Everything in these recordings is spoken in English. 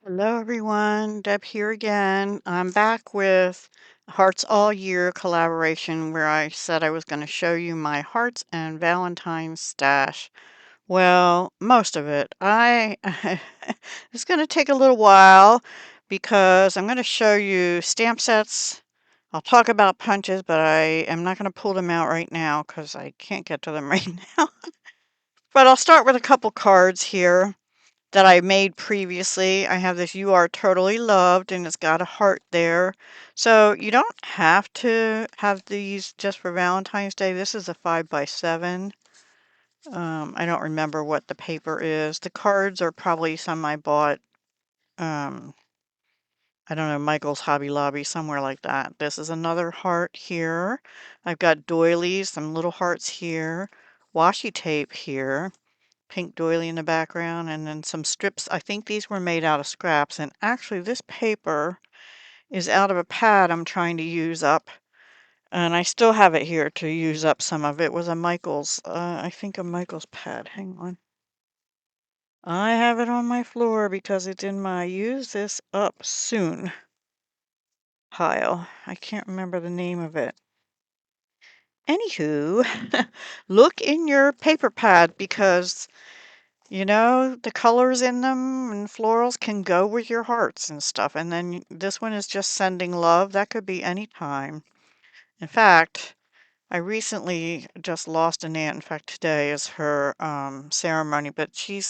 Hello everyone, Deb here again. I'm back with Hearts All Year collaboration where I said I was going to show you my Hearts and Valentine's stash. Well, most of it. It's going to take a little while because I'm going to show you stamp sets. I'll talk about punches, but I am not going to pull them out right now because I can't get to them right now. But I'll start with a couple cards here that I made previously. I have this "You Are Totally Loved" and it's got a heart there. So you don't have to have these just for Valentine's Day. This is a 5x7. I don't remember what the paper is. The cards are probably some I bought, um, I don't know, Michael's Hobby Lobby, somewhere like that. This is another heart here. I've got doilies, some little hearts here, washi tape here, pink doily in the background, and then some strips. I think these were made out of scraps, and actually this paper is out of a pad I'm trying to use up, and I still have it here to use up some of it. It was a Michael's, I think a Michael's pad. Hang on. I have it on my floor because it's in my use this up soon pile. I can't remember the name of it. Anywho, look in your paper pad because you know, the colors in them and florals can go with your hearts and stuff. And then this one is just sending love. That could be any time. In fact, I recently just lost an aunt. In fact, today is her ceremony, but she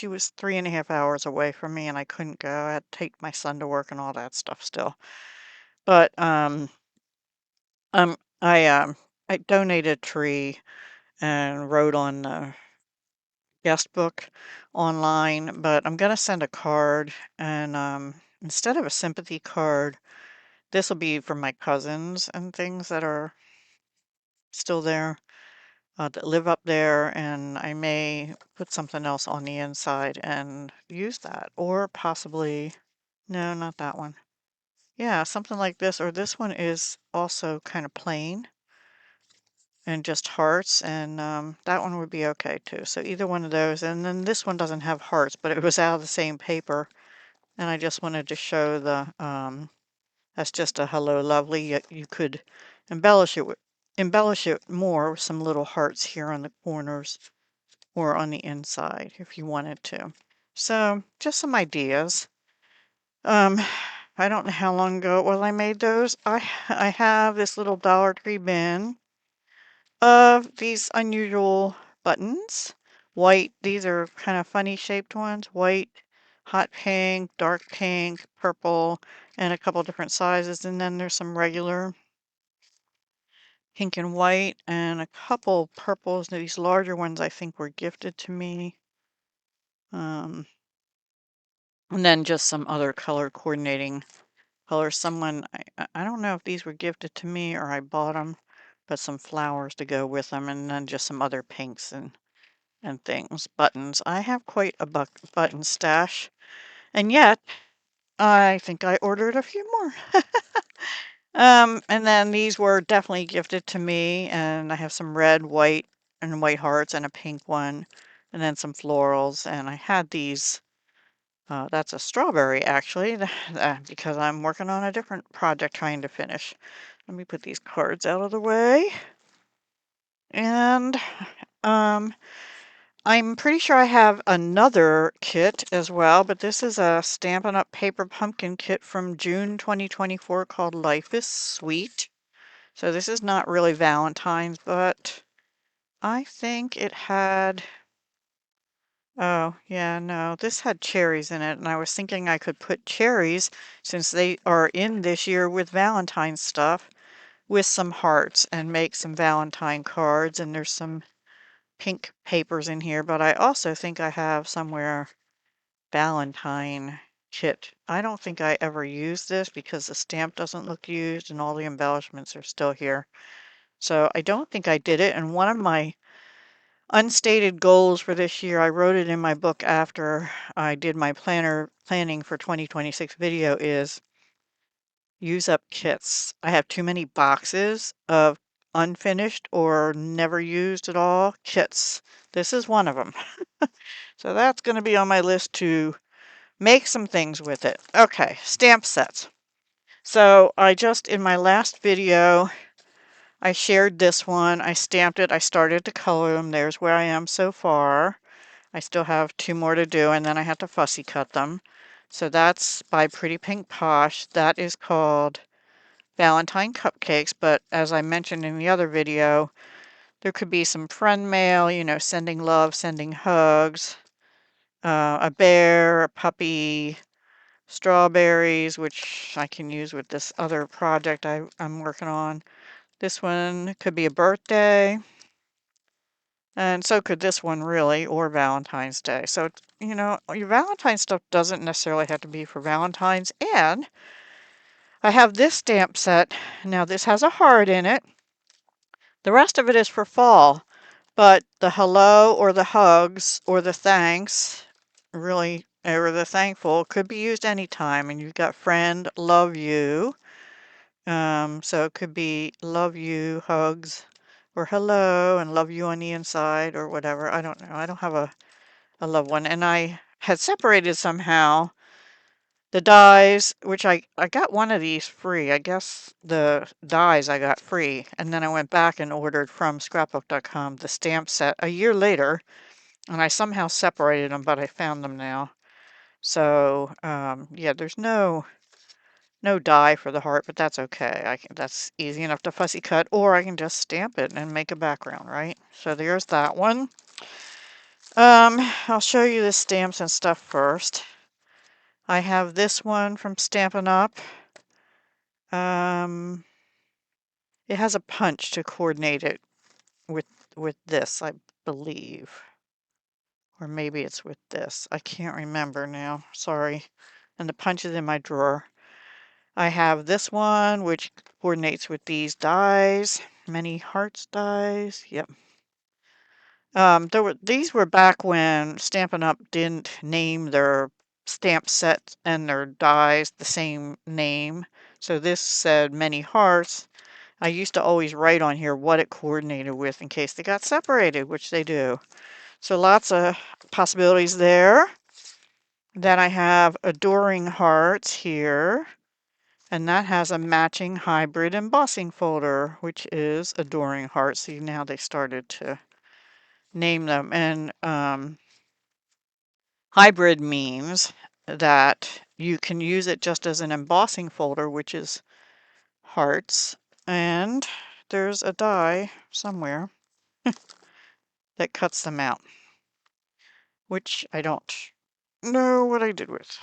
was 3.5 hours away from me and I couldn't go. I had to take my son to work and all that stuff still. But um I donated a tree and wrote on the guest book online, but I'm gonna send a card and instead of a sympathy card, this will be for my cousins and things that are still there, that live up there, and I may put something else on the inside and use that, or possibly, no, not that one. Yeah, something like this, or this one is also kind of plain and just hearts, and that one would be okay too. So either one of those, and then this one doesn't have hearts, but it was out of the same paper, and I just wanted to show the, that's just a hello lovely. You could embellish it more with some little hearts here on the corners or on the inside if you wanted to. So just some ideas. Um, I don't know how long ago it was I made those. I have this little Dollar Tree bin of these unusual buttons. White, these are kind of funny shaped ones. White, hot pink, dark pink, purple, and a couple different sizes. And then there's some regular pink and white and a couple purples. These larger ones I think were gifted to me. And then just some other color coordinating colors. Someone, I don't know if these were gifted to me or I bought them, but some flowers to go with them, and then just some other pinks and things, buttons. I have quite a button stash, and yet I think I ordered a few more. And then these were definitely gifted to me, and I have some red, white, and white hearts, and a pink one, and then some florals, and I had these. That's a strawberry, actually, because I'm working on a different project trying to finish. Let me put these cards out of the way. And I'm pretty sure I have another kit as well, but this is a Stampin' Up! Paper Pumpkin kit from June 2024 called Life is Sweet. So this is not really Valentine's, but I think it had, oh, yeah, no, this had cherries in it, and I was thinking I could put cherries, since they are in this year with Valentine's stuff, with some hearts and make some Valentine cards, and there's some pink papers in here, but I also think I have somewhere Valentine kit. I don't think I ever used this because the stamp doesn't look used and all the embellishments are still here. So I don't think I did it. And one of my unstated goals for this year, I wrote it in my book after I did my planning for 2026 video, is use up kits. I have too many boxes of unfinished or never used at all kits. This is one of them. So that's going to be on my list to make some things with it. Okay, stamp sets. So I just, in my last video, I shared this one. I stamped it. I started to color them. There's where I am so far. I still have 2 more to do, and then I have to fussy cut them. So that's by Pretty Pink Posh. That is called Valentine Cupcakes, but as I mentioned in the other video, there could be some friend mail, you know, sending love, sending hugs, a bear, a puppy, strawberries, which I can use with this other project I'm working on. This one could be a birthday, and so could this one really, or Valentine's Day. So, you know, your Valentine stuff doesn't necessarily have to be for Valentine's. And I have this stamp set. Now this has a heart in it. The rest of it is for fall, but the hello or the hugs or the thanks, really, or the thankful could be used anytime. And you've got friend, love you. So it could be love you, hugs, or hello, and love you on the inside, or whatever. I don't know. I don't have a loved one. And I had separated somehow the dies, which I got one of these free. I guess the dies I got free. And then I went back and ordered from scrapbook.com the stamp set a year later. And I somehow separated them, but I found them now. So, yeah, there's no die for the heart, but that's okay. That's easy enough to fussy cut, or I can just stamp it and make a background, right? So there's that one. I'll show you the stamps and stuff first. I have this one from Stampin' Up. It has a punch to coordinate it with this, I believe. Or maybe it's with this. I can't remember now. Sorry. And the punch is in my drawer. I have this one, which coordinates with these dies. Many hearts dies. Yep. These were back when Stampin' Up! Didn't name their stamp sets and their dies the same name. So this said many hearts. I used to always write on here what it coordinated with in case they got separated, which they do. So lots of possibilities there. Then I have Adoring Hearts here. And that has a matching hybrid embossing folder, which is Adoring Hearts. See, now they started to name them. And hybrid means that you can use it just as an embossing folder, which is hearts. And there's a die somewhere that cuts them out, which I don't know what I did with.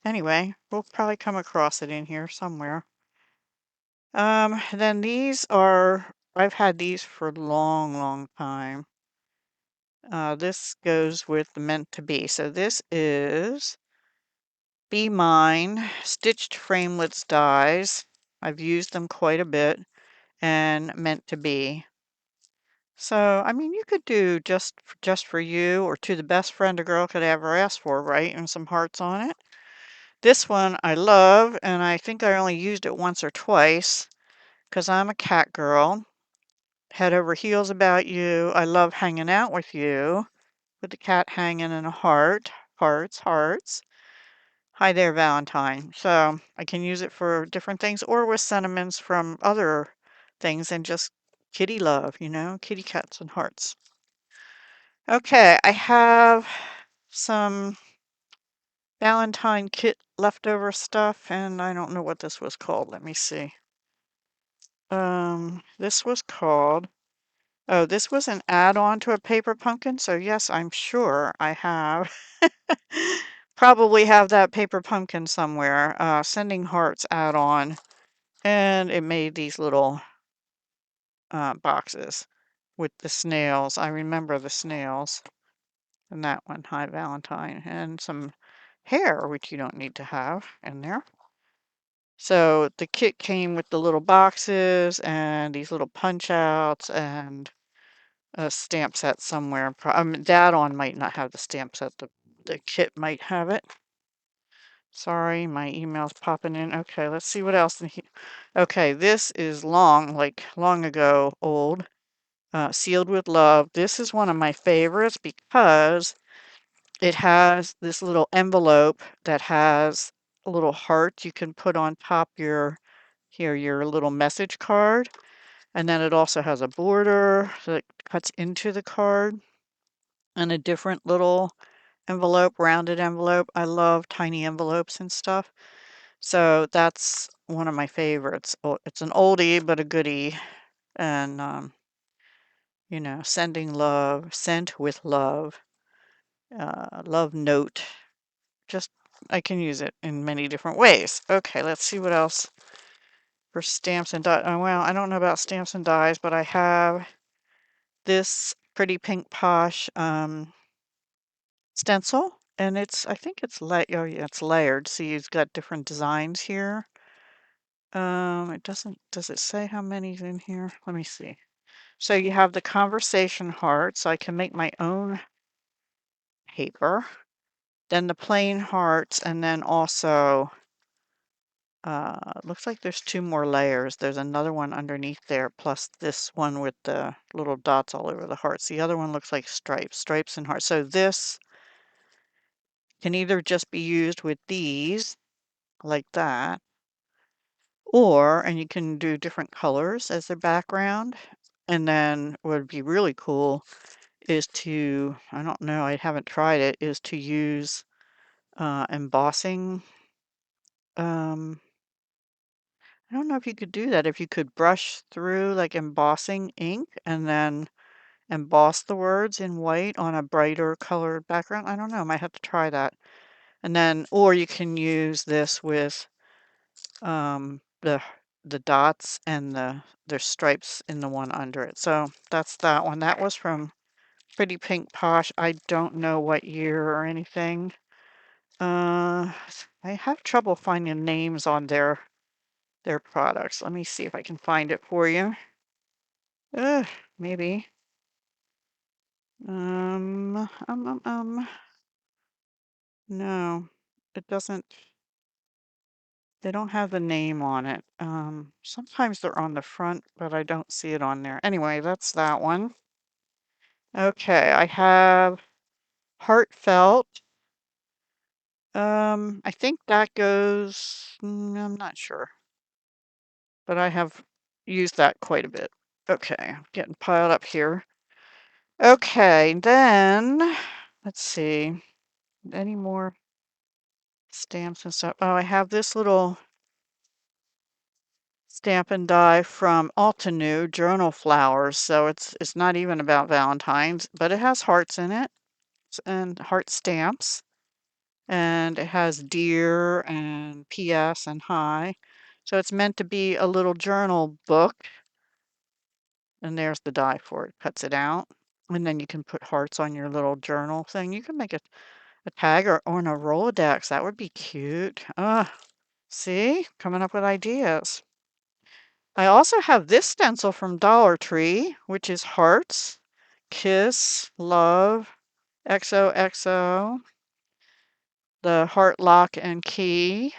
Anyway, we'll probably come across it in here somewhere. Then these are, I've had these for a long, long time. This goes with the meant to be. So this is Be Mine Stitched Framelits dies. I've used them quite a bit, and meant to be. So, I mean, you could do just for you or to the best friend a girl could ever ask for, right? And some hearts on it. This one I love, and I think I only used it once or twice because I'm a cat girl. Head over heels about you. I love hanging out with you. With the cat hanging in a heart. Hearts, hearts. Hi there, Valentine. So I can use it for different things or with sentiments from other things and just kitty love, you know, kitty cats and hearts. Okay, I have some Valentine kit leftover stuff, and I don't know what this was called. Let me see. This was called, oh, this was an add-on to a paper pumpkin, so yes, I'm sure I have. Probably have that paper pumpkin somewhere. Sending Hearts add-on, and it made these little boxes with the snails. I remember the snails. And that one, Hi Valentine, and some hair, which you don't need to have in there. So the kit came with the little boxes and these little punch outs and a stamp set somewhere. Dad on might not have the stamp set. The kit might have it. Sorry, my email's popping in. Okay, let's see what else in here. Okay, this is long, like long ago old. Sealed with Love. This is one of my favorites because it has this little envelope that has a little heart you can put on top your little message card. And then it also has a border that cuts into the card and a different little envelope, rounded envelope. I love tiny envelopes and stuff. So that's one of my favorites. It's an oldie but a goodie. And sending love, sent with love, love note. Just I can use it in many different ways. Okay, let's see what else for stamps and die. Oh, well, I don't know about stamps and dies, but I have this Pretty Pink Posh stencil, and I think it's oh yeah, it's layered. See, you've got different designs here. Does it say how many's in here? Let me see. So you have the conversation heart, so I can make my own paper. Then the plain hearts, and then also, looks like there's two more layers. There's another one underneath there, plus this one with the little dots all over the hearts. The other one looks like stripes and hearts. So this can either just be used with these, like that, and you can do different colors as the background. And then what would be really cool is I don't know, I haven't tried it, is to use embossing. I don't know if you could do that, if you could brush through like embossing ink and then emboss the words in white on a brighter colored background. I don't know, I might have to try that. And then, or you can use this with the dots and there's stripes in the one under it. So that's that one. That was from Pretty Pink Posh. I don't know what year or anything. I have trouble finding names on their products. Let me see if I can find it for you. Maybe. No, it doesn't. They don't have the name on it. Sometimes they're on the front, but I don't see it on there. Anyway, that's that one. Okay, I have Heartfelt. I think that goes, I'm not sure, but I have used that quite a bit. Okay, I'm getting piled up here. Okay, then let's see. Any more stamps and stuff? Oh, I have this little stamp and die from Altenew Journal Flowers. So it's not even about Valentine's, but it has hearts in it and heart stamps. And it has dear and PS and hi. So it's meant to be a little journal book. And there's the die for it. Cuts it out. And then you can put hearts on your little journal thing. You can make a tag or on a Rolodex. That would be cute. See? Coming up with ideas. I also have this stencil from Dollar Tree, which is hearts, kiss, love, XOXO, the heart lock and key.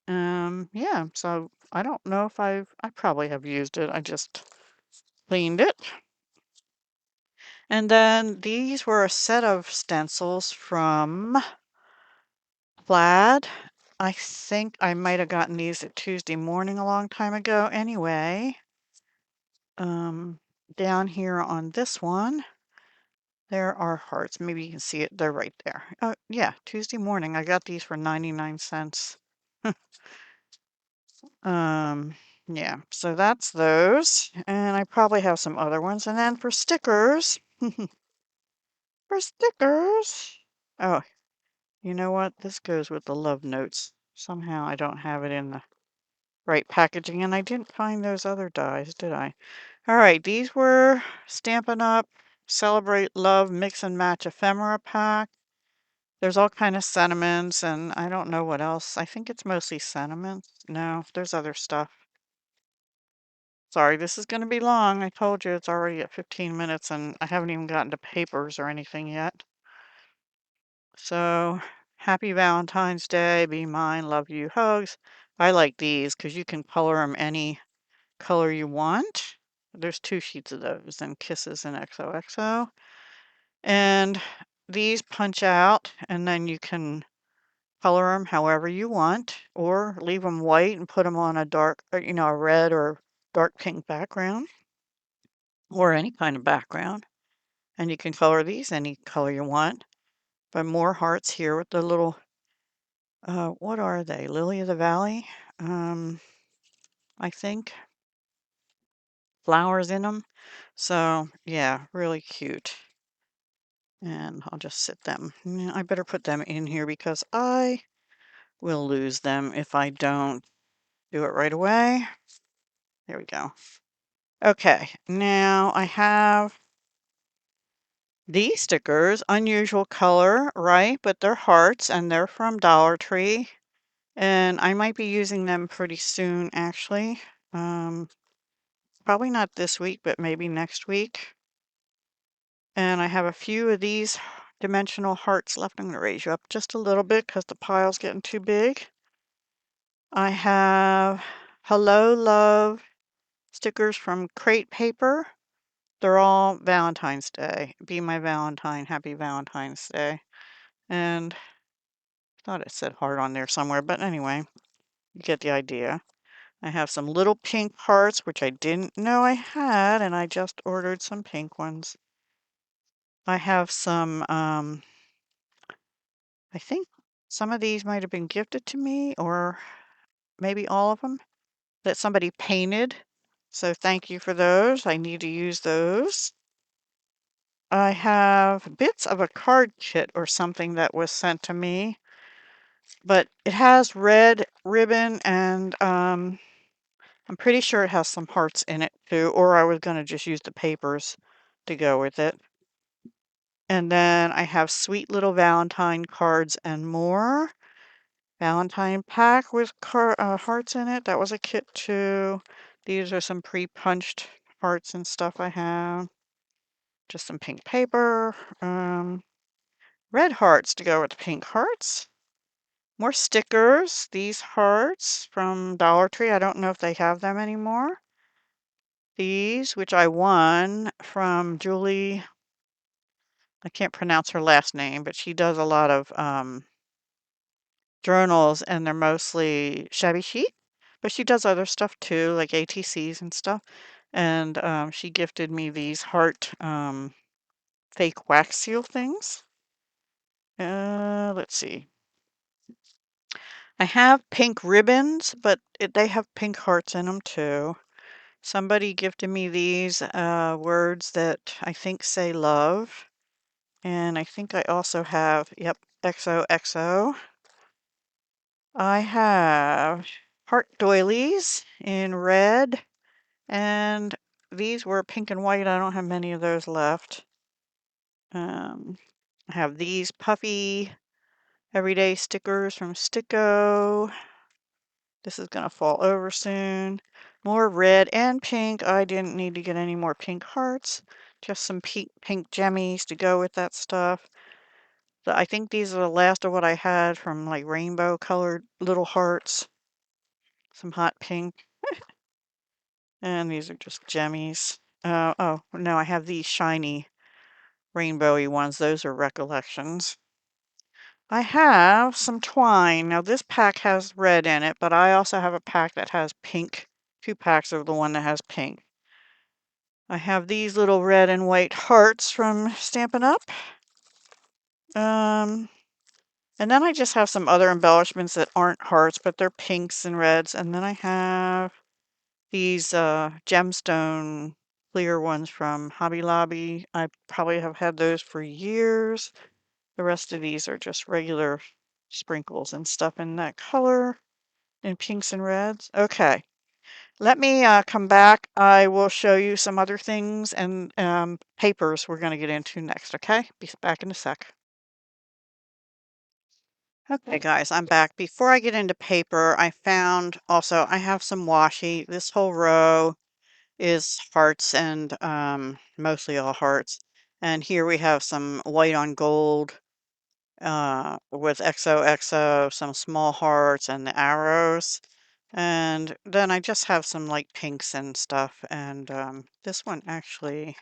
Yeah, so I don't know if I probably have used it. I just cleaned it. And then these were a set of stencils from Plaid. I think I might have gotten these at Tuesday Morning a long time ago. Anyway, down here on this one, there are hearts. Maybe you can see it. They're right there. Oh, yeah, Tuesday Morning. I got these for 99 cents. Yeah, so that's those. And I probably have some other ones. And then for stickers, oh, you know what? This goes with the love notes. Somehow I don't have it in the right packaging, and I didn't find those other dies, did I? All right, these were Stampin' Up! Celebrate Love Mix and Match Ephemera Pack. There's all kind of sentiments, and I don't know what else. I think it's mostly sentiments. No, there's other stuff. Sorry, this is going to be long. I told you it's already at 15 minutes, and I haven't even gotten to papers or anything yet. So, happy Valentine's Day. Be mine. Love you. Hugs. I like these because you can color them any color you want. There's 2 sheets of those, and Kisses and XOXO. And these punch out, and then you can color them however you want, or leave them white and put them on a dark, or, a red or dark pink background, or any kind of background. And you can color these any color you want. But more hearts here with the little, what are they? Lily of the Valley, I think. Flowers in them. So, yeah, really cute. And I'll just sit them. Yeah, I better put them in here because I will lose them if I don't do it right away. There we go. Okay, now I have these stickers, unusual color, right? But they're hearts and they're from Dollar Tree. And I might be using them pretty soon, actually. Um, Probably not this week, but maybe next week. And I have a few of these dimensional hearts left. I'm going to raise you up just a little bit because the pile's getting too big. I have Hello Love stickers from Crate Paper. They're all Valentine's Day. Be my Valentine. Happy Valentine's Day. And I thought it said heart on there somewhere, but anyway, you get the idea. I have some little pink hearts, which I didn't know I had, and I just ordered some pink ones. I have some, I think some of these might have been gifted to me, or maybe all of them, that somebody painted. So thank you for those. I need to use those. I have bits of a card kit or something that was sent to me, but it has red ribbon and I'm pretty sure it has some hearts in it too, or I was going to just use the papers to go with it. And then I have sweet little Valentine cards and more. Valentine pack with hearts in it. That was a kit too. These are some pre-punched hearts and stuff I have. Just some pink paper. Red hearts to go with the pink hearts. More stickers. These hearts from Dollar Tree. I don't know if they have them anymore. These, which I won from Julie. I can't pronounce her last name, but she does a lot of journals, and they're mostly shabby chic. But she does other stuff too, like ATCs and stuff. And she gifted me these heart fake wax seal things. Let's see. I have pink ribbons, but they have pink hearts in them too. Somebody gifted me these words that I think say love. And I think I also have, yep, XOXO. I have heart doilies in red, and these were pink and white. I don't have many of those left. I have these puffy everyday stickers from Sticko. This is going to fall over soon. More red and pink. I didn't need to get any more pink hearts. Just some pink jemmies to go with that stuff. So I think these are the last of what I had from like rainbow colored little hearts. Some hot pink. And these are just jemmies. Oh, no, I have these shiny rainbowy ones. Those are recollections. I have some twine. Now this pack has red in it, but I also have a pack that has pink. 2 packs of the one that has pink. I have these little red and white hearts from Stampin' Up. And then I just have some other embellishments that aren't hearts, but they're pinks and reds. And then I have these gemstone clear ones from Hobby Lobby. I probably have had those for years. The rest of these are just regular sprinkles and stuff in that color, in pinks and reds. Okay, let me come back. I will show you some other things and papers we're going to get into next, okay? Be back in a sec. Okay, guys, I'm back. Before I get into paper, I found also I have some washi. This whole row is hearts and mostly all hearts. And here we have some white on gold with XOXO, some small hearts and the arrows. And then I just have some light pinks and stuff. And this one actually,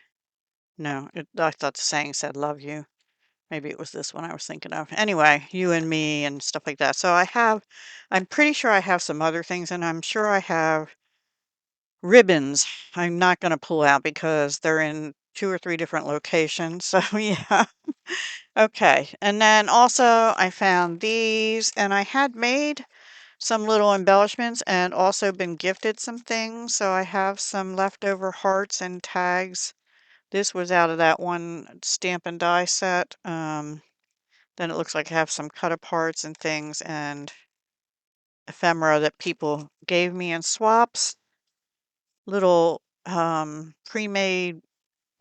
no, I thought the saying said love you. Maybe it was this one I was thinking of. Anyway, you and me and stuff like that. So I'm pretty sure I have some other things, and I'm sure I have ribbons. I'm not going to pull out because they're in 2 or 3 different locations. So yeah. Okay. And then also I found these, and I had made some little embellishments and also been gifted some things. So I have some leftover hearts and tags. This was out of that one stamp and die set. Then it looks like I have some cut aparts and things and ephemera that people gave me in swaps. Little pre-made,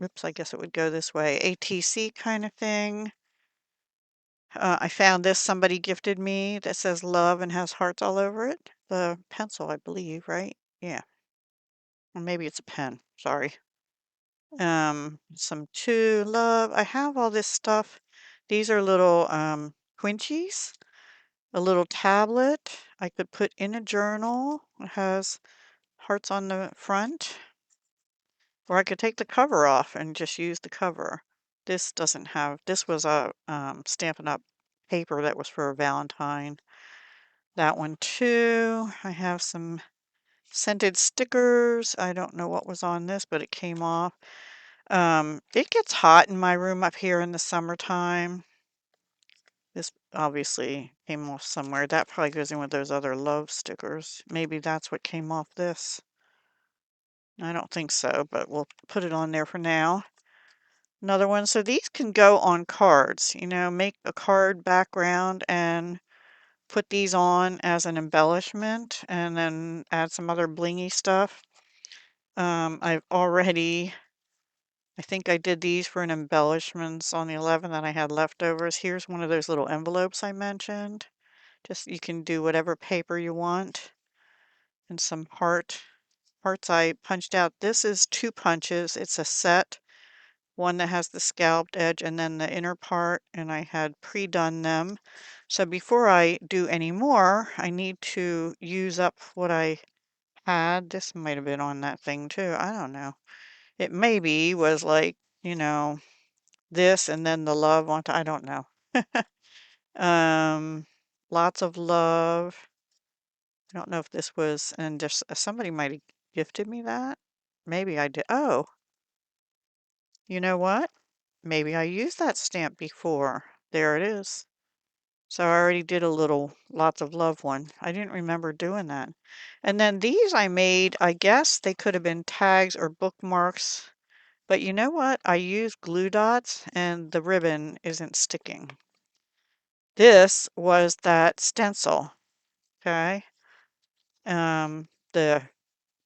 oops, I guess it would go this way, ATC kind of thing. I found this somebody gifted me that says love and has hearts all over it. The pencil, I believe, right? Yeah. Or maybe it's a pen. Sorry. Some to love. I have all this stuff. These are little quinchies. A little tablet I could put in a journal. It has hearts on the front. Or I could take the cover off and just use the cover. This doesn't have, this was a Stampin' Up! Paper that was for a Valentine. That one too. I have some scented stickers. I don't know what was on this, but it came off. It gets hot in my room up here in the summertime. This obviously came off somewhere. That probably goes in with those other love stickers. Maybe that's what came off this. I don't think so, but we'll put it on there for now. Another one. So these can go on cards, make a card background and put these on as an embellishment and then add some other blingy stuff. I think I did these for an embellishments on the 11th that I had leftovers. Here's one of those little envelopes I mentioned. Just you can do whatever paper you want. And some hearts I punched out. This is 2 punches. It's a set. One that has the scalloped edge and then the inner part, and I had pre-done them. So before I do any more, I need to use up what I had. This might have been on that thing too. I don't know. It maybe was like, this and then the love on I don't know. Um, Lots of love. I don't know if this was, and just somebody might have gifted me that. Maybe I did. Oh, you know what? Maybe I used that stamp before. There it is. So I already did a little lots of love one. I didn't remember doing that. And then these I made, I guess they could have been tags or bookmarks. But you know what? I used glue dots and the ribbon isn't sticking. This was that stencil. Okay. The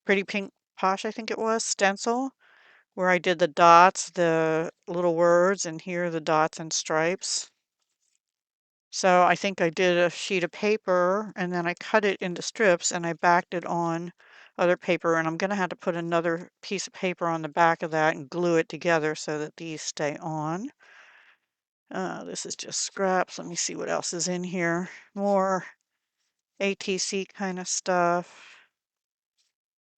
Pretty Pink Posh, I think it was, stencil, where I did the dots, the little words, and here are the dots and stripes. So I think I did a sheet of paper and then I cut it into strips and I backed it on other paper, and I'm going to have to put another piece of paper on the back of that and glue it together so that these stay on. This is just scraps. Let me see what else is in here. More ATC kind of stuff.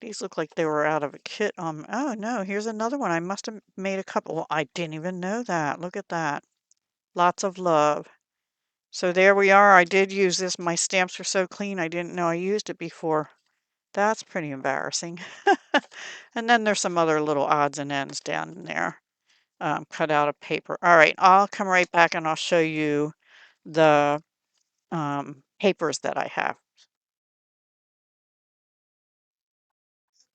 These look like they were out of a kit. Oh no, here's another one. I must have made a couple. Well, I didn't even know that. Look at that. Lots of love. So there we are. I did use this. My stamps are so clean, I didn't know I used it before. That's pretty embarrassing. And then there's some other little odds and ends down in there, cut out of paper. All right, I'll come right back and I'll show you the papers that I have.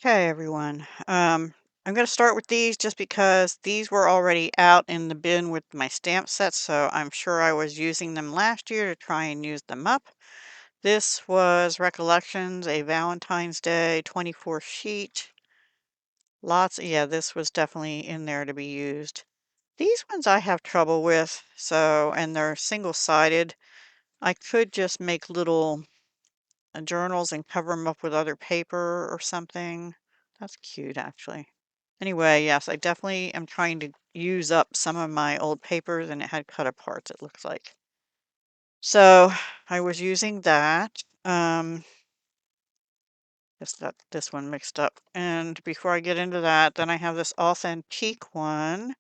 Okay, everyone. I'm going to start with these just because these were already out in the bin with my stamp sets, so I'm sure I was using them last year to try and use them up. This was Recollections, a Valentine's Day 24 sheet. Yeah, this was definitely in there to be used. These ones I have trouble with, and they're single-sided. I could just make little journals and cover them up with other paper or something. That's cute, actually. Anyway, yes, I definitely am trying to use up some of my old papers, and it had cut aparts, it looks like. So I was using that. Just got this one mixed up. And before I get into that, then I have this authentic one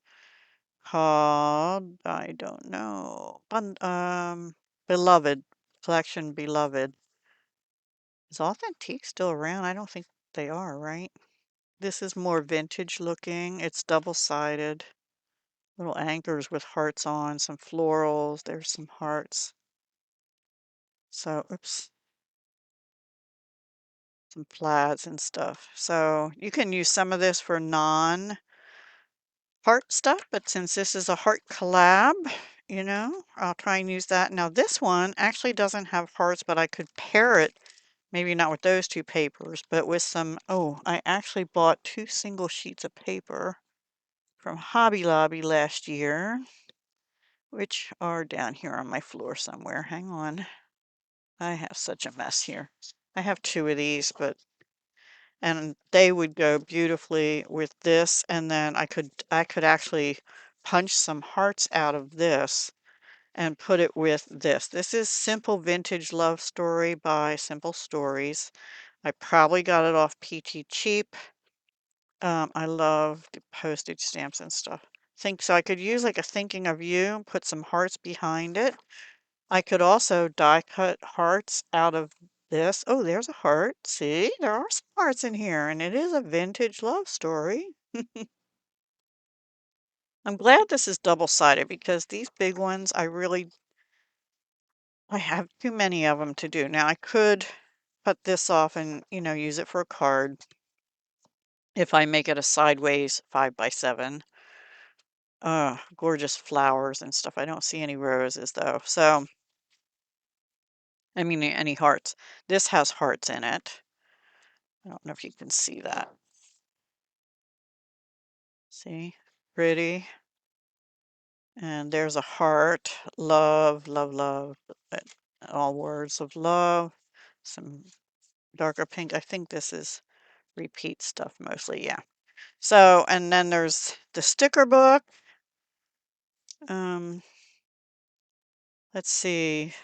called, I don't know, Beloved, Collection Beloved. Is authentic still around? I don't think they are, right? This is more vintage looking. It's double-sided. Little anchors with hearts on, some florals. There's some hearts. So, oops, some plaids and stuff. So you can use some of this for non-heart stuff, but since this is a heart collab, I'll try and use that. Now this one actually doesn't have hearts, but I could pair it, maybe not with those two papers, but with some, oh, I actually bought 2 single sheets of paper from Hobby Lobby last year, which are down here on my floor somewhere. Hang on. I have such a mess here. I have 2 of these, and they would go beautifully with this, and then I could actually punch some hearts out of this and put it with this. This is Simple Vintage Love Story by Simple Stories. I probably got it off PT Cheap. I love the postage stamps and stuff. Think so I could use like a thinking of you, put some hearts behind it. I could also die cut hearts out of this. Oh, there's a heart. See, there are some hearts in here, and it is a vintage love story. I'm glad this is double-sided because these big ones, I have too many of them to do. Now, I could cut this off and, use it for a card if I make it a sideways 5x7. Gorgeous flowers and stuff. I don't see any roses though. So, I mean, any hearts. This has hearts in it. I don't know if you can see that. See? Pretty. And there's a heart. Love, love, love. uh, All words of love. Some darker pink. I think this is repeat stuff mostly. Yeah. So, and then there's the sticker book. Um, let's see.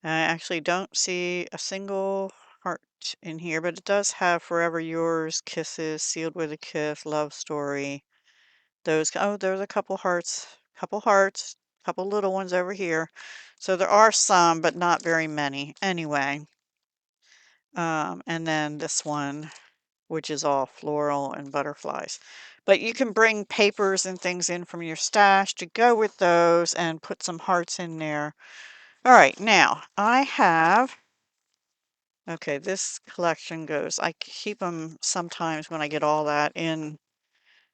I actually don't see a single heart in here, but it does have Forever Yours, Kisses, Sealed with a Kiss, Love Story. Oh, there's a couple hearts, couple little ones over here. So there are some, but not very many. Anyway, and then this one, which is all floral and butterflies. But you can bring papers and things in from your stash to go with those and put some hearts in there. All right, now I have, okay, this collection goes, I keep them sometimes when I get all that in.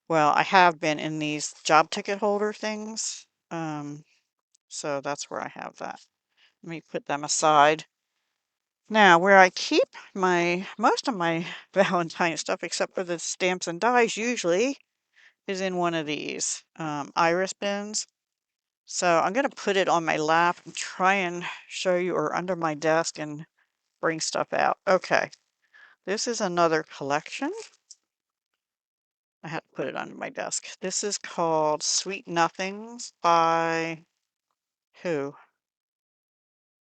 Well, I have been in these job ticket holder things. So that's where I have that. Let me put them aside. Now, where I keep most of my Valentine stuff, except for the stamps and dies, usually is in one of these iris bins. So I'm going to put it on my lap and try and show you, or under my desk and bring stuff out. Okay, this is another collection. I had to put it under my desk. This is called Sweet Nothings by who?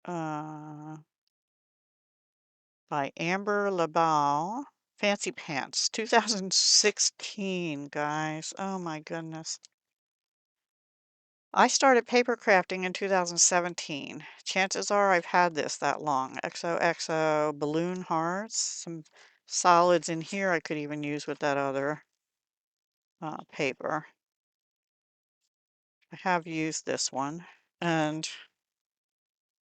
Uh, by Amber LaBelle. Fancy Pants, 2016, guys. Oh my goodness. I started papercrafting in 2017. Chances are I've had this that long. XOXO, balloon hearts, some solids in here I could even use with that other paper. I have used this one. And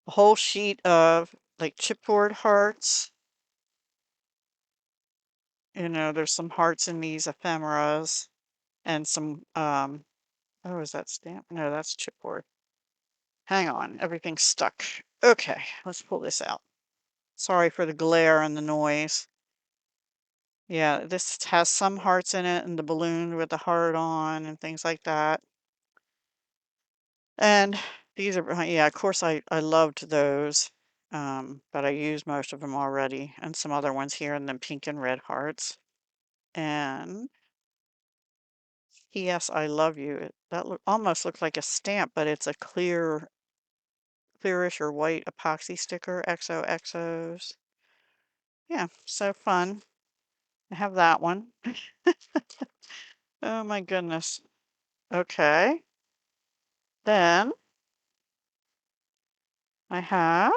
a whole sheet of like chipboard hearts. There's some hearts in these ephemeras and some, oh, is that stamp? No, that's chipboard. Hang on, everything's stuck. Okay, let's pull this out. Sorry for the glare and the noise. Yeah, this has some hearts in it and the balloon with the heart on and things like that. And these are, yeah, of course I loved those. But I used most of them already, and some other ones here, and then pink and red hearts. And P.S. I love you. That almost looks like a stamp, but it's a clearish or white epoxy sticker. XOXOs. yeah, so fun. I have that one. Oh my goodness. Okay. Then I have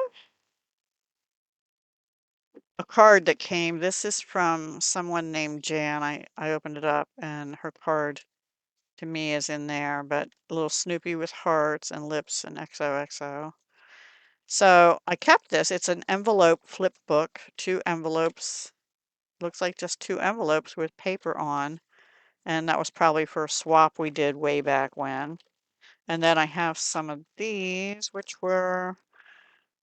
a card that came. This is from someone named Jan. I opened it up and her card to me is in there, but a little Snoopy with hearts and lips and XOXO. So I kept this. It's an envelope flip book, two envelopes. Looks like just two envelopes with paper on. And that was probably for a swap we did way back when. And then I have some of these, which were,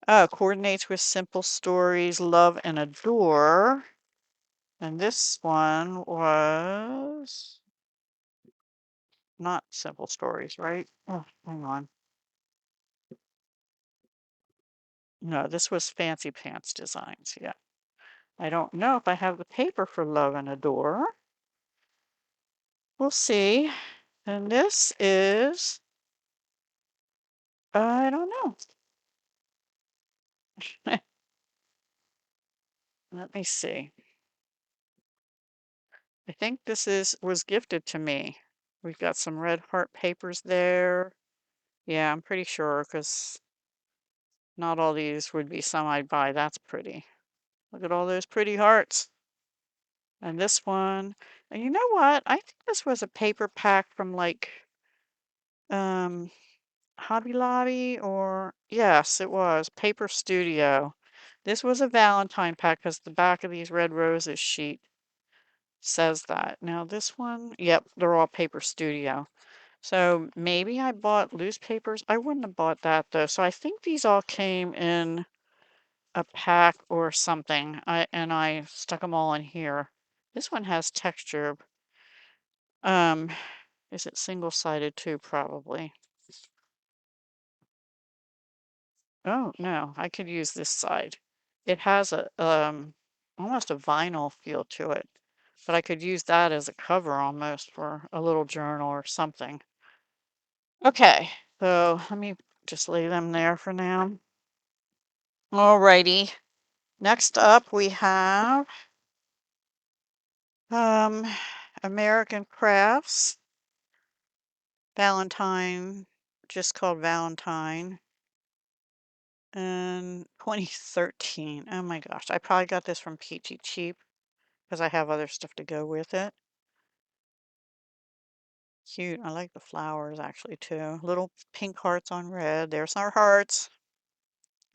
coordinates with simple stories, love and adore. And this one was not simple stories, right? Oh, hang on. No, this was Fancy Pants Designs. Yeah. I don't know if I have the paper for love and adore. We'll see. And this is, I don't know. Let me see. I think this was gifted to me. We've got some red heart papers there. Yeah, I'm pretty sure because not all these would be some I'd buy. That's pretty. Look at all those pretty hearts. And this one. And you know what? I think this was a paper pack from like um Hobby Lobby or yes, it was Paper Studio. This was a Valentine pack because the back of these red roses sheet says that. Now this one, yep, they're all Paper Studio. So maybe I bought loose papers. I wouldn't have bought that though. So I think these all came in a pack or something. I stuck them all in here. This one has texture. Um, is it single-sided too? Probably. Oh no, I could use this side. It has a almost a vinyl feel to it, but I could use that as a cover almost for a little journal or something. Okay, so let me just leave them there for now. Alrighty. Next up we have um American Crafts Valentine, just called Valentine, in 2013. Oh my gosh, I probably got this from Peachy Cheap because I have other stuff to go with it. Cute. I like the flowers actually too. Little pink hearts on red. There's our hearts.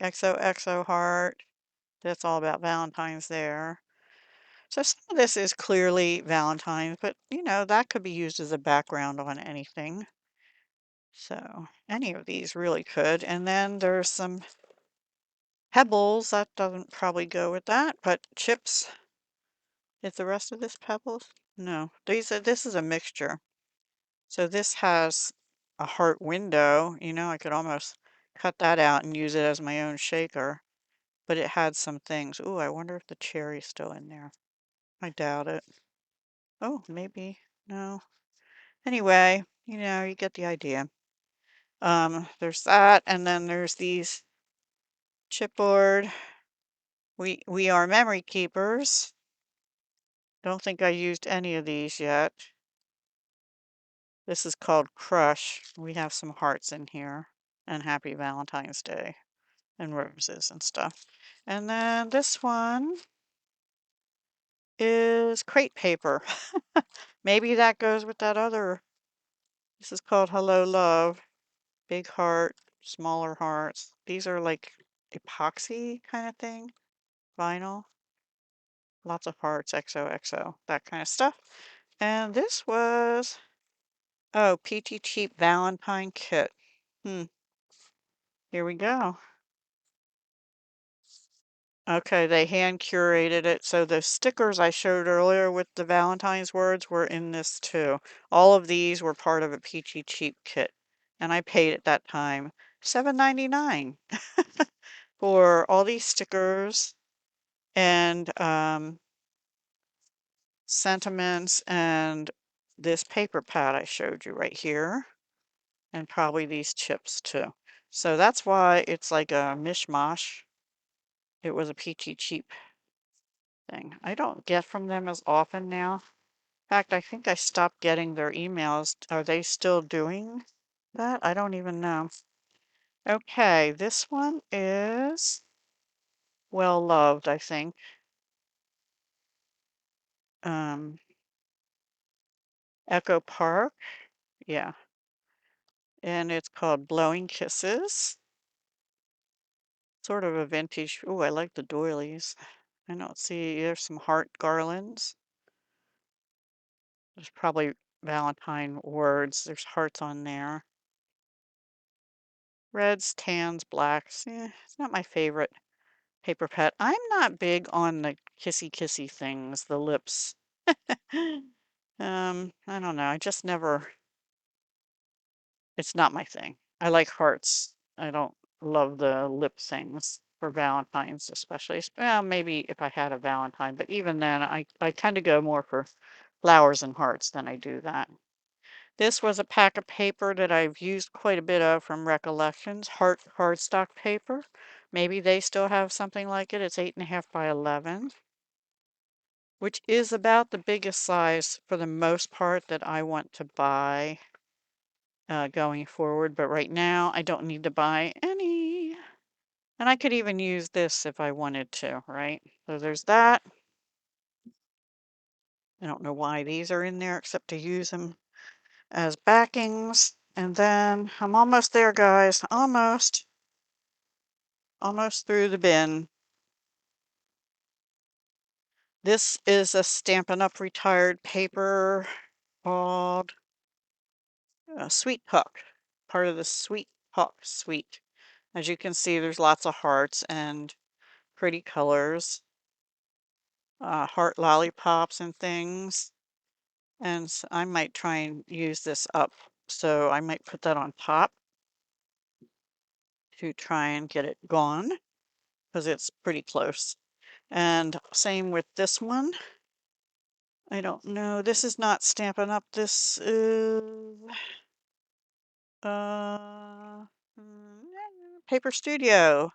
XOXO heart. That's all about Valentine's there. So some of this is clearly Valentine's, but you know, that could be used as a background on anything. So any of these really could. And then there's some pebbles. That doesn't probably go with that, but chips. Is the rest of this pebbles? No. This is a mixture. So this has a heart window. You know, I could almost cut that out and use it as my own shaker. But it had some things. Ooh, I wonder if the cherry's still in there. I doubt it. Oh, maybe. No. Anyway, you know, you get the idea. There's that, and then there's these chipboard. We are memory keepers. Don't think I used any of these yet. This is called Crush. We have some hearts in here. And Happy Valentine's Day. And roses and stuff. And then this one is crate paper. Maybe that goes with that other. This is called Hello Love. Big heart, smaller hearts. These are like epoxy kind of thing. Vinyl. Lots of hearts, XOXO, that kind of stuff. And this was, oh, PT Cheap Valentine Kit. Here we go. Okay, they hand curated it. So the stickers I showed earlier with the Valentine's words were in this too. All of these were part of a Peachy Cheap kit. And I paid at that time $7.99 for all these stickers and sentiments and this paper pad I showed you right here. And probably these chips too. So that's why it's like a mishmash. It was a Peachy Cheap thing. I don't get from them as often now. In fact, I think I stopped getting their emails. Are they still doing that? I don't even know. Okay, this one is well loved, I think. Um, Echo Park, yeah. And it's called Blowing Kisses. Sort of a vintage. Oh, I like the doilies. I don't see, there's some heart garlands. There's probably Valentine words. There's hearts on there. Reds, tans, blacks. It's not my favorite paper pet. I'm not big on the kissy kissy things, the lips. I don't know. I just never, it's not my thing. I like hearts. I don't love the lip things for Valentine's, especially. Well, maybe if I had a Valentine, but even then, I tend to go more for flowers and hearts than I do that. This was a pack of paper that I've used quite a bit of from Recollections, Heart cardstock paper. Maybe they still have something like it. It's 8.5 by 11, which is about the biggest size for the most part that I want to buy going forward. But right now, I don't need to buy any. And I could even use this if I wanted to, right? So there's that. I don't know why these are in there except to use them as backings. And then I'm almost there, guys. Almost through the bin. This is a Stampin' Up! Retired paper called Sweet Puck, part of the Sweet Puck suite. As you can see, there's lots of hearts and pretty colors, heart lollipops and things. And so I might try and use this up. So I might put that on top to try and get it gone because it's pretty close. And same with this one. I don't know. This is not Stampin' Up. This is uh Paper Studio.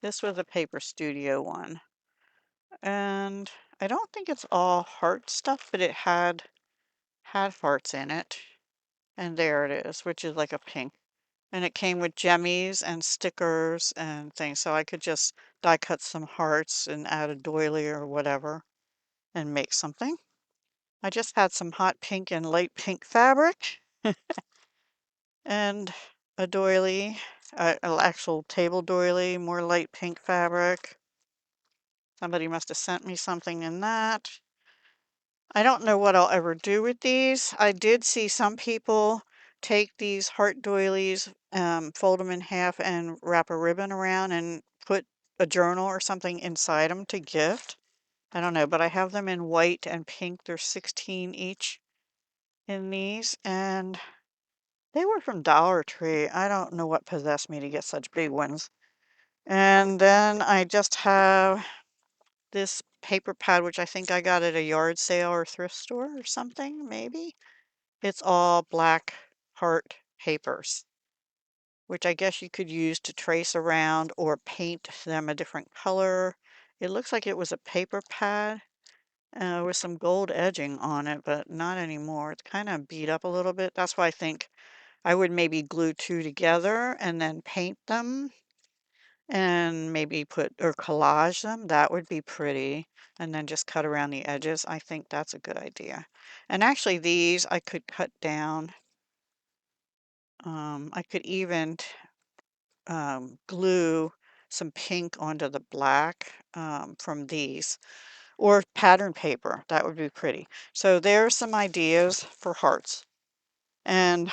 This was a Paper Studio one. And I don't think it's all heart stuff, but it had hearts in it. And there it is, which is like a pink. And it came with jemmies and stickers and things. So I could just die cut some hearts and add a doily or whatever and make something. I just had some hot pink and light pink fabric and a doily, an actual table doily, more light pink fabric. Somebody must have sent me something in that. I don't know what I'll ever do with these. I did see some people take these heart doilies, fold them in half and wrap a ribbon around and put a journal or something inside them to gift. I don't know, but I have them in white and pink. There's 16 each in these, and they were from Dollar Tree. I don't know what possessed me to get such big ones. And then I just have this paper pad, which I think I got at a yard sale or thrift store or something, maybe. It's all black heart papers, which I guess you could use to trace around or paint them a different color. It looks like it was a paper pad with some gold edging on it, but not anymore. It's kind of beat up a little bit. That's why I think I would maybe glue two together and then paint them and maybe put or collage them. That would be pretty. And then just cut around the edges. I think that's a good idea. And actually these I could cut down. I could even glue some pink onto the black from these or pattern paper. That would be pretty. So there's some ideas for hearts and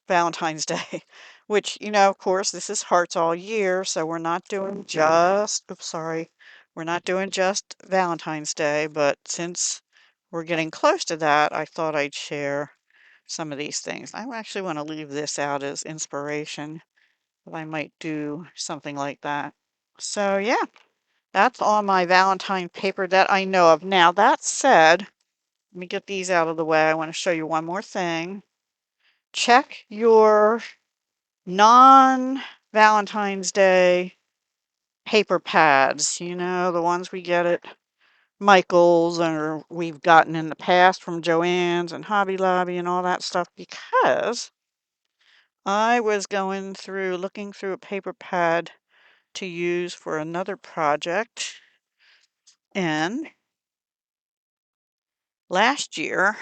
Valentine's Day, which, of course, this is hearts all year, so we're not doing just, oops, sorry, we're not doing just Valentine's Day, but since we're getting close to that, I thought I'd share some of these things. I actually want to leave this out as inspiration, but I might do something like that. So yeah, that's all my Valentine paper that I know of. Now, that said, let me get these out of the way. I want to show you one more thing. Check your non-Valentine's Day paper pads, the ones we get at Michael's, or we've gotten in the past from Joann's and Hobby Lobby and all that stuff, because I was looking through a paper pad to use for another project, and last year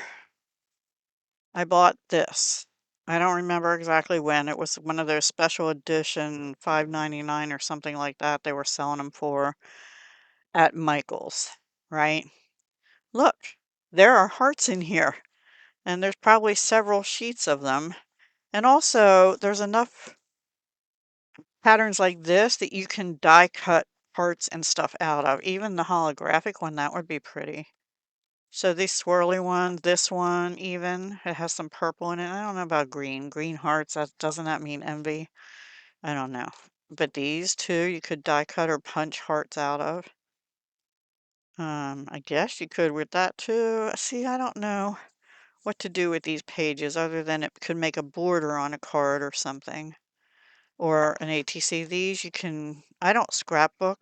I bought this. I don't remember exactly when. It was one of those special edition $5.99 or something like that they were selling them for at Michael's, right? Look, there are hearts in here, and there's probably several sheets of them. And also, there's enough patterns like this that you can die cut parts and stuff out of. Even the holographic one, that would be pretty. So these swirly ones, this one even, it has some purple in it. I don't know about green. Green hearts, doesn't that mean envy? I don't know. But these two, you could die cut or punch hearts out of. I guess you could with that too. See, I don't know what to do with these pages other than it could make a border on a card or something. Or an ATC. These you can, I don't scrapbook,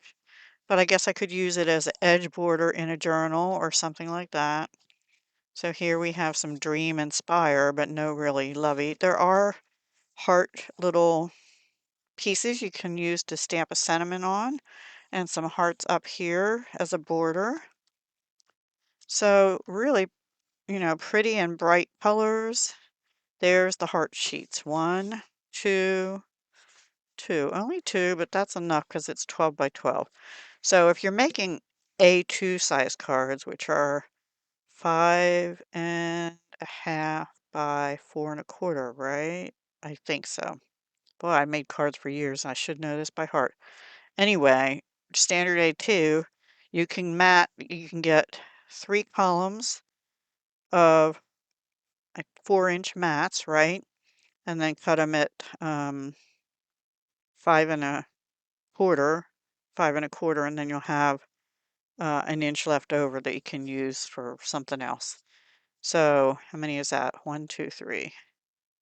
but I guess I could use it as an edge border in a journal or something like that. So here we have some dream inspire, but no really lovey. There are heart little pieces you can use to stamp a sentiment on, and some hearts up here as a border. So really, pretty and bright colors. There's the heart sheets. One, two, two. Only two, but that's enough because it's 12 by 12. So if you're making A2 size cards, which are 5.5 by 4.25, right? I think so. Boy, I made cards for years. I should know this by heart. Anyway, standard A2, you can get 3 columns of like 4-inch mats, right? And then cut them at 5.25, 5.25, and then you'll have an inch left over that you can use for something else. So how many is that? 1, 2, 3.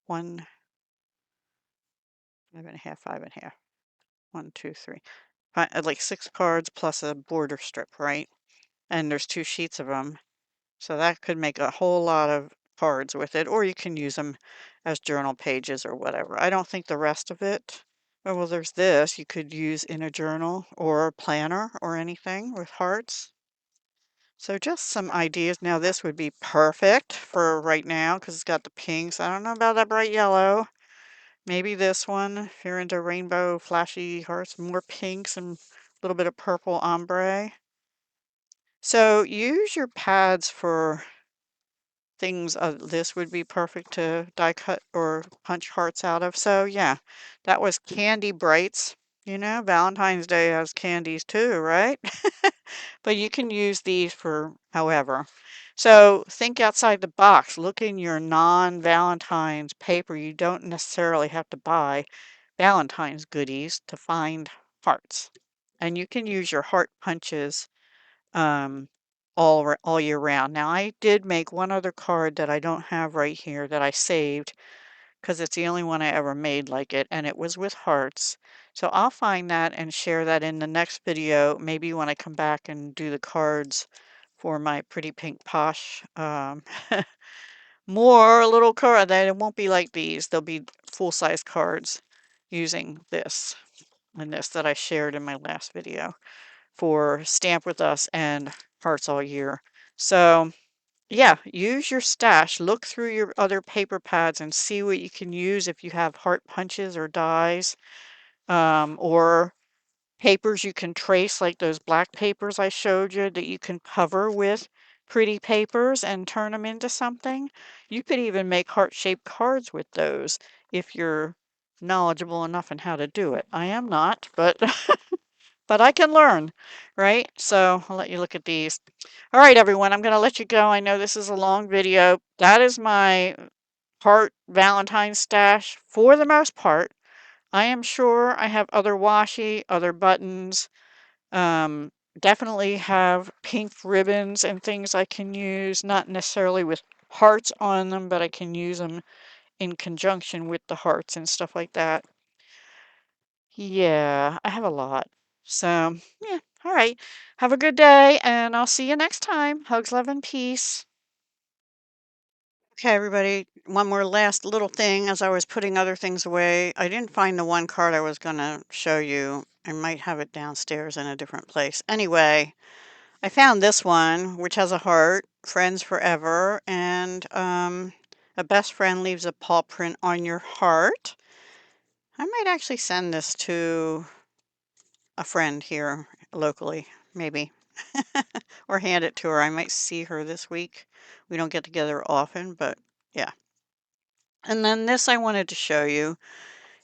1, 5.5, 5.5. 1, 2, 3. Like 6 cards plus a border strip, right? And there's 2 sheets of them. So that could make a whole lot of cards with it, or you can use them as journal pages or whatever. I don't think the rest of it, oh, well, there's this you could use in a journal or a planner or anything with hearts. So just some ideas. Now this would be perfect for right now because it's got the pinks. I don't know about that bright yellow. Maybe this one, if you're into rainbow flashy hearts, more pinks and a little bit of purple ombre. So use your pads for things. This would be perfect to die cut or punch hearts out of. So yeah, that was Candy Brights. Valentine's Day has candies too, right? But you can use these for however. So think outside the box. Look in your non-Valentine's paper. You don't necessarily have to buy Valentine's goodies to find hearts. And you can use your heart punches um, all year round. Now, I did make one other card that I don't have right here that I saved because it's the only one I ever made like it, and it was with hearts. So I'll find that and share that in the next video, maybe when I come back and do the cards for my Pretty Pink Posh. More little card that it won't be like these. They'll be full-size cards using this and this that I shared in my last video for Stamp With Us and Hearts All Year. So yeah, use your stash. Look through your other paper pads and see what you can use if you have heart punches or dies, or papers you can trace, like those black papers I showed you that you can cover with pretty papers and turn them into something. You could even make heart-shaped cards with those if you're knowledgeable enough in how to do it. I am not, but but I can learn, right? So I'll let you look at these. All right, everyone, I'm going to let you go. I know this is a long video. That is my heart Valentine stash for the most part. I am sure I have other washi, other buttons, um, definitely have pink ribbons and things I can use, not necessarily with hearts on them, but I can use them in conjunction with the hearts and stuff like that. Yeah, I have a lot. So, yeah. All right. Have a good day, and I'll see you next time. Hugs, love, and peace. Okay, everybody, one more last little thing as I was putting other things away. I didn't find the one card I was going to show you. I might have it downstairs in a different place. Anyway, I found this one, which has a heart, friends forever, and a best friend leaves a paw print on your heart. I might actually send this to a friend here locally, maybe, or hand it to her. I might see her this week. We don't get together often, but yeah. And then this I wanted to show you.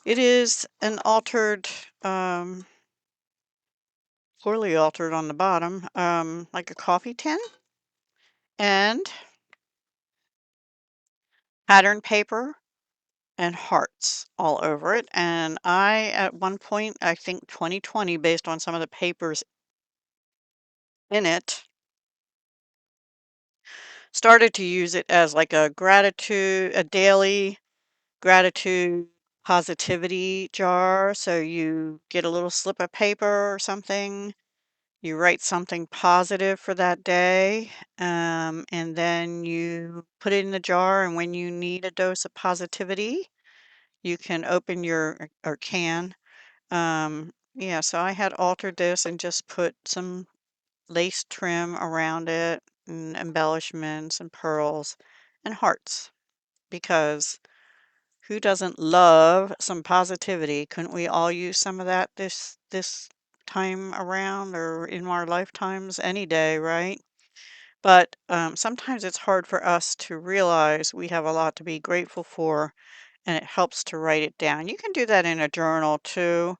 It is an altered, poorly altered on the bottom, like a coffee tin, and pattern paper and hearts all over it. And I, at one point, I think 2020, based on some of the papers in it, started to use it as like a gratitude, a daily gratitude positivity jar. So you get a little slip of paper or something, you write something positive for that day, and then you put it in the jar. And when you need a dose of positivity, you can open your, or can. Yeah, so I had altered this and just put some lace trim around it and embellishments and pearls and hearts because who doesn't love some positivity? Couldn't we all use some of that this time around or in our lifetimes any day, right? But sometimes it's hard for us to realize we have a lot to be grateful for, and it helps to write it down. You can do that in a journal too,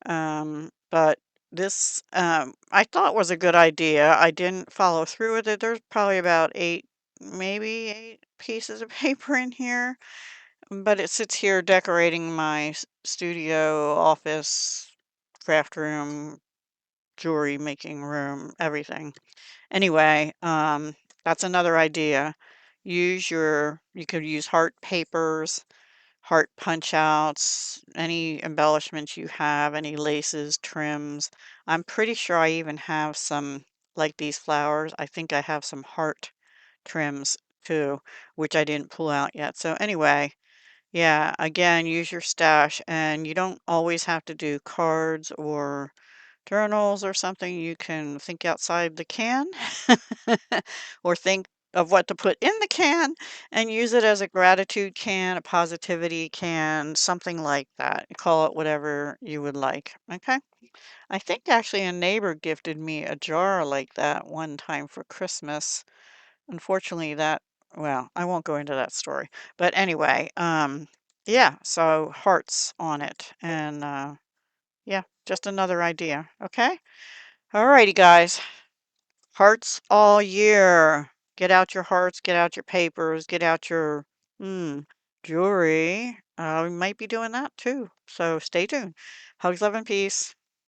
but this I thought was a good idea. I didn't follow through with it. There's probably about maybe eight pieces of paper in here. But it sits here decorating my studio, office, craft room, jewelry making room, everything. Anyway, that's another idea. You could use heart papers, heart punch outs, any embellishments you have, any laces, trims. I'm pretty sure I even have some, like these flowers. I think I have some heart trims too, which I didn't pull out yet. So anyway, yeah, again, use your stash, and you don't always have to do cards or journals or something. You can think outside the can or think of what to put in the can and use it as a gratitude can, a positivity can, something like that. Call it whatever you would like. Okay. I think actually a neighbor gifted me a jar like that one time for Christmas. Unfortunately, well, I won't go into that story. But anyway, yeah, so hearts on it. And yeah, just another idea. Okay. All righty, guys. Hearts all year. Get out your hearts, get out your papers, get out your hmm, jewelry. We might be doing that too. So stay tuned. Hugs, love, and peace.